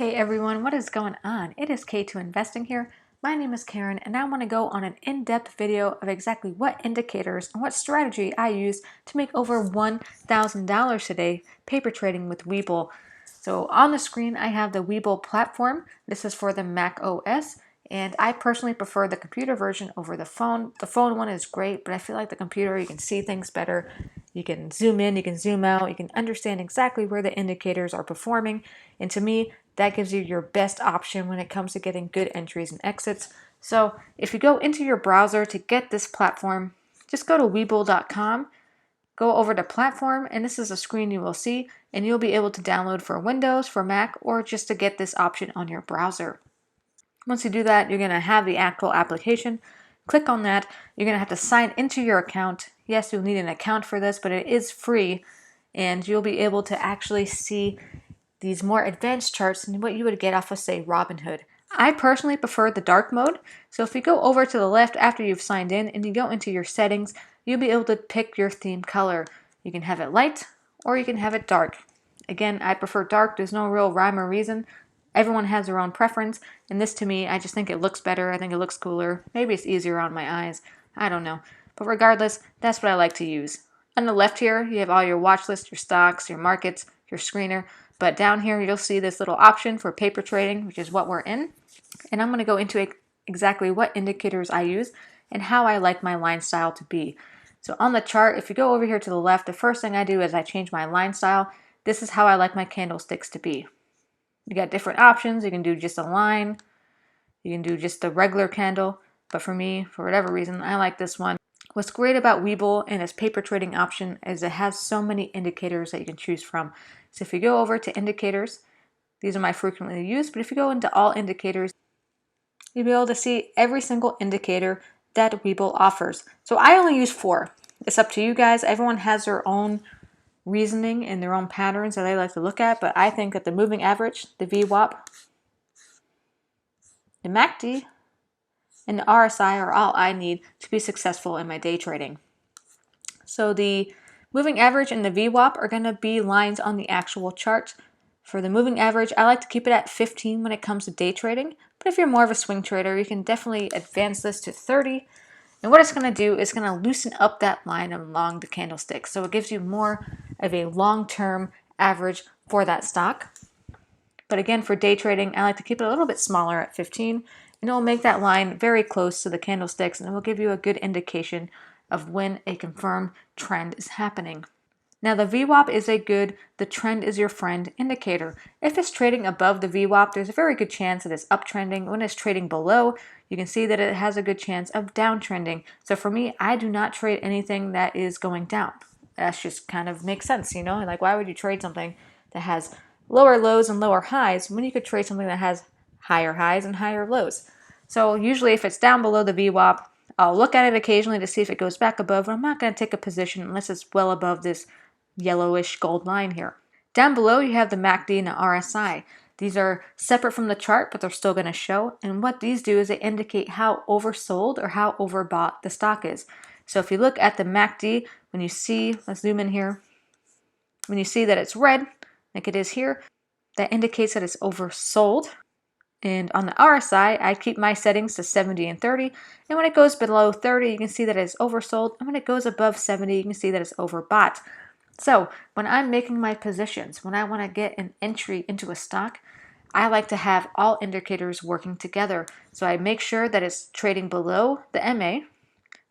Hey everyone, what is going on? It is K2 Investing here. My name is Karen and I want to go on an in-depth video of exactly what indicators and what strategy I use to make over $1,000 today paper trading with WeBull. So on the screen I have the WeBull platform. This is for the Mac OS and I personally prefer the computer version over the phone. The phone one is great, but I feel like the computer you can see things better. You can zoom in, you can zoom out, you can understand exactly where the indicators are performing. And to me, that gives you your best option when it comes to getting good entries and exits. So if you go into your browser to get this platform, just go to webull.com, go over to platform, and this is a screen you will see, and you'll be able to download for Windows, for Mac, or just to get this option on your browser. Once you do that, you're going to have the actual application. Click on that. You're going to have to sign into your account. Yes, you'll need an account for this, but it is free, and you'll be able to actually see these more advanced charts than what you would get off of, say, Robinhood. I personally prefer the dark mode. So if you go over to the left after you've signed in and you go into your settings, you'll be able to pick your theme color. You can have it light or you can have it dark. Again, I prefer dark. There's no real rhyme or reason. Everyone has their own preference, and this to me, I just think it looks better. I think it looks cooler. Maybe it's easier on my eyes. I don't know. But regardless, that's what I like to use. On the left here, you have all your watch list, your stocks, your markets, your screener. But down here, you'll see this little option for paper trading, which is what we're in. And I'm going to go into exactly what indicators I use and how I like my line style to be. So on the chart, if you go over here to the left, the first thing I do is I change my line style. This is how I like my candlesticks to be. You got different options. You can do just a line. You can do just a regular candle. But for me, for whatever reason, I like this one. What's great about WeBull and its paper trading option is it has so many indicators that you can choose from. So if you go over to indicators, these are my frequently used, but if you go into all indicators, you'll be able to see every single indicator that WeBull offers. So I only use 4. It's up to you guys. Everyone has their own reasoning and their own patterns that they like to look at, but I think that the moving average, the VWAP, the MACD, and the RSI are all I need to be successful in my day trading. So the moving average and the VWAP are going to be lines on the actual chart. For the moving average, I like to keep it at 15 when it comes to day trading. But if you're more of a swing trader, you can definitely advance this to 30. And what it's going to do is going to loosen up that line along the candlestick. So it gives you more of a long-term average for that stock. But again, for day trading, I like to keep it a little bit smaller at 15. And it will make that line very close to the candlesticks and it will give you a good indication of when a confirmed trend is happening. Now the VWAP is a good, the trend is your friend indicator. If it's trading above the VWAP, there's a very good chance that it's uptrending. When it's trading below, you can see that it has a good chance of downtrending. So for me, I do not trade anything that is going down. That just kind of makes sense, you know? Like why would you trade something that has lower lows and lower highs when you could trade something that has higher highs and higher lows? So usually if it's down below the VWAP, I'll look at it occasionally to see if it goes back above, but I'm not going to take a position unless it's well above this yellowish gold line here. Down below you have the MACD and the RSI. These are separate from the chart, but they're still going to show. And what these do is they indicate how oversold or how overbought the stock is. So if you look at the MACD, when you see, let's zoom in here, when you see that it's red, like it is here, that indicates that it's oversold. And on the RSI, I keep my settings to 70 and 30. And when it goes below 30, you can see that it's oversold. And when it goes above 70, you can see that it's overbought. So when I'm making my positions, when I want to get an entry into a stock, I like to have all indicators working together. So I make sure that it's trading below the MA.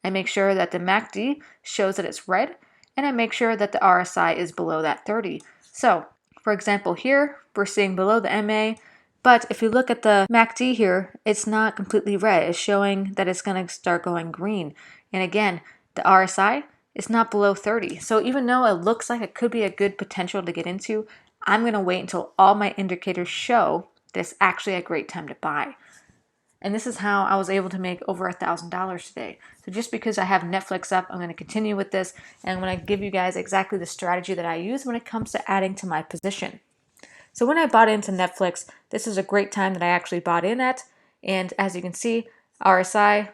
I make sure that the MACD shows that it's red. And I make sure that the RSI is below that 30. So for example, here we're seeing below the MA. But if you look at the MACD here, it's not completely red. It's showing that it's going to start going green. And again, the RSI is not below 30. So even though it looks like it could be a good potential to get into, I'm going to wait until all my indicators show that it's actually a great time to buy. And this is how I was able to make over $1,000 today. So just because I have Netflix up, I'm going to continue with this. And I'm going to give you guys exactly the strategy that I use when it comes to adding to my position. So when I bought into Netflix, this is a great time that I actually bought in at. And as you can see, RSI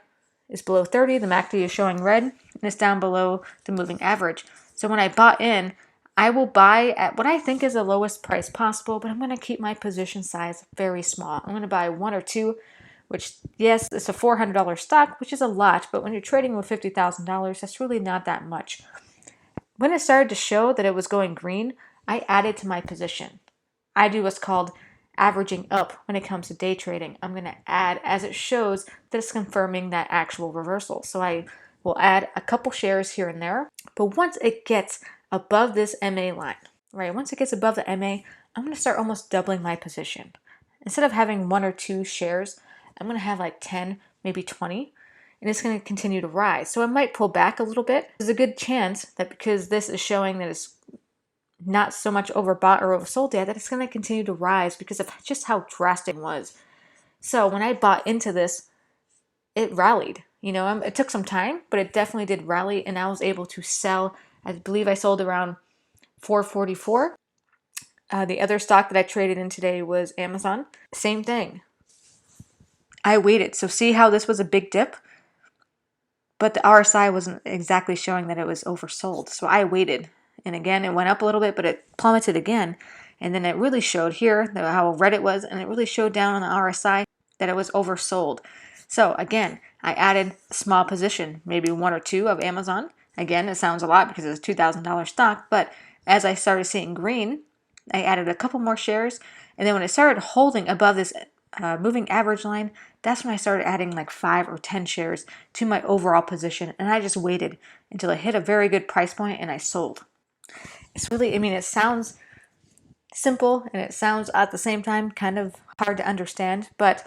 is below 30. The MACD is showing red and it's down below the moving average. So when I bought in, I will buy at what I think is the lowest price possible, but I'm going to keep my position size very small. I'm going to buy one or two, which, yes, it's a $400 stock, which is a lot, but when you're trading with $50,000, that's really not that much. When it started to show that it was going green, I added to my position. I do what's called averaging up when it comes to day trading. I'm going to add as it shows that it's confirming that actual reversal. So I will add a couple shares here and there. But once it gets above this MA line, right? Once it gets above the MA, I'm going to start almost doubling my position. Instead of having one or two shares, I'm going to have like 10, maybe 20, and it's going to continue to rise. So it might pull back a little bit. There's a good chance that because this is showing that it's not so much overbought or oversold yet, that it's going to continue to rise because of just how drastic it was. So when I bought into this, it rallied. You know, it took some time, but it definitely did rally, and I was able to sell. I believe I sold around 444. The other stock that I traded in today was Amazon. Same thing. I waited. So see how this was a big dip? But the RSI wasn't exactly showing that it was oversold. So I waited. And again, it went up a little bit, but it plummeted again. And then it really showed here how red it was, and it really showed down on the RSI that it was oversold. So again, I added a small position, maybe one or two of Amazon. Again, it sounds a lot because it's a $2,000 stock, but as I started seeing green, I added a couple more shares. And then when it started holding above this moving average line, that's when I started adding like 5 or 10 shares to my overall position. And I just waited until it hit a very good price point and I sold. It's really, I mean, it sounds simple and it sounds at the same time kind of hard to understand, but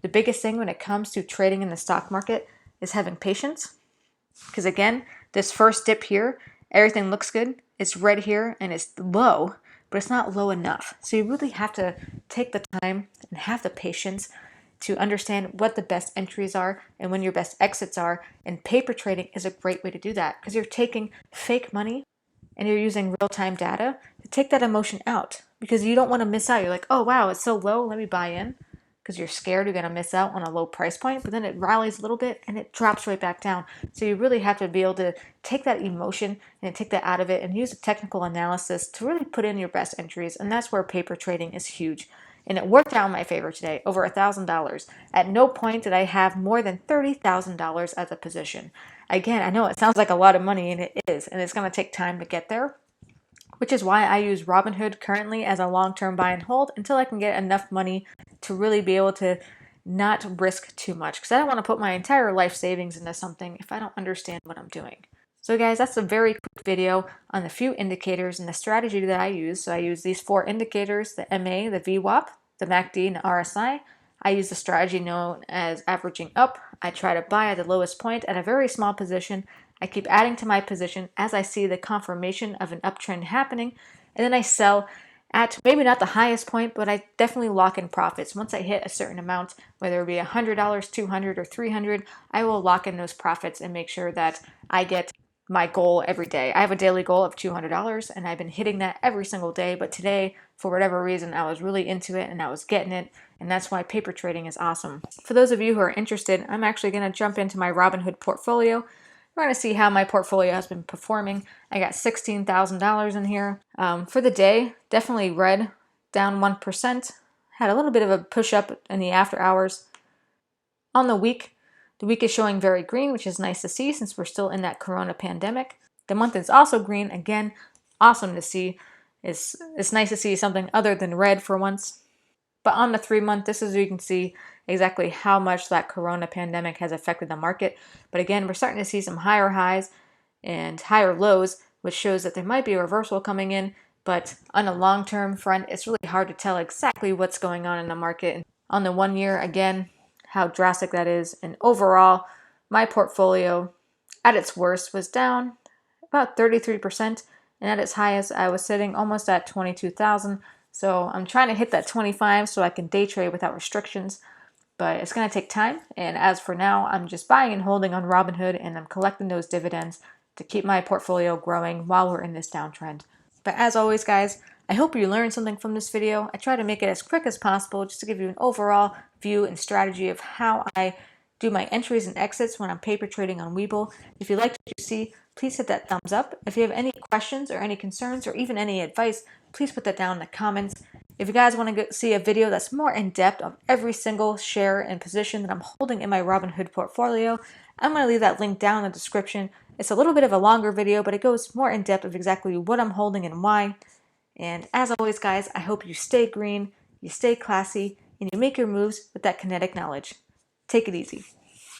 the biggest thing when it comes to trading in the stock market is having patience. Because again, this first dip here, everything looks good. It's red here and it's low, but it's not low enough. So you really have to take the time and have the patience to understand what the best entries are and when your best exits are. And paper trading is a great way to do that because you're taking fake money and you're using real-time data to take that emotion out because you don't want to miss out. You're like, oh, wow, it's so low. Let me buy in because you're scared you're going to miss out on a low price point, but then it rallies a little bit and it drops right back down. So you really have to be able to take that emotion and take that out of it and use a technical analysis to really put in your best entries. And that's where paper trading is huge. And it worked out in my favor today, over $1,000. At no point did I have more than $30,000 as a position. Again, I know it sounds like a lot of money, and it is, and it's going to take time to get there, which is why I use Robinhood currently as a long-term buy and hold until I can get enough money to really be able to not risk too much, because I don't want to put my entire life savings into something if I don't understand what I'm doing. So guys, that's a very quick video on the few indicators and the strategy that I use. So I use these 4 indicators, the MA, the VWAP, the MACD, and the RSI. I use the strategy known as averaging up. I try to buy at the lowest point at a very small position. I keep adding to my position as I see the confirmation of an uptrend happening, and then I sell at maybe not the highest point, but I definitely lock in profits. Once I hit a certain amount, whether it be $100, $200, or $300, I will lock in those profits and make sure that I get my goal every day. I have a daily goal of $200 and I've been hitting that every single day, but today, for whatever reason, I was really into it and I was getting it, and that's why paper trading is awesome. For those of you who are interested, I'm actually going to jump into my Robinhood portfolio. We're going to see how my portfolio has been performing. I got $16,000 in here. For the day, definitely red, down 1%. Had a little bit of a push up in the after hours. On the week is showing very green, which is nice to see since we're still in that corona pandemic. The month is also green. Again, awesome to see. It's nice to see something other than red for once. But on the 3-month, this is where you can see exactly how much that corona pandemic has affected the market. But again, we're starting to see some higher highs and higher lows, which shows that there might be a reversal coming in. But on a long-term front, it's really hard to tell exactly what's going on in the market. And on the 1 year, again, how drastic that is. And overall, my portfolio at its worst was down about 33%. And at its highest, I was sitting almost at 22,000. So I'm trying to hit that 25 so I can day trade without restrictions, but it's going to take time. And as for now, I'm just buying and holding on Robinhood, and I'm collecting those dividends to keep my portfolio growing while we're in this downtrend. But as always, guys, I hope you learned something from this video. I try to make it as quick as possible just to give you an overall view and strategy of how I do my entries and exits when I'm paper trading on WeBull. If you liked what you see, please hit that thumbs up. If you have any questions or any concerns or even any advice, please put that down in the comments. If you guys want to see a video that's more in depth of every single share and position that I'm holding in my Robinhood portfolio, I'm going to leave that link down in the description. It's a little bit of a longer video, but it goes more in depth of exactly what I'm holding and why. And as always, guys, I hope you stay green, you stay classy, and you make your moves with that kinetic knowledge. Take it easy.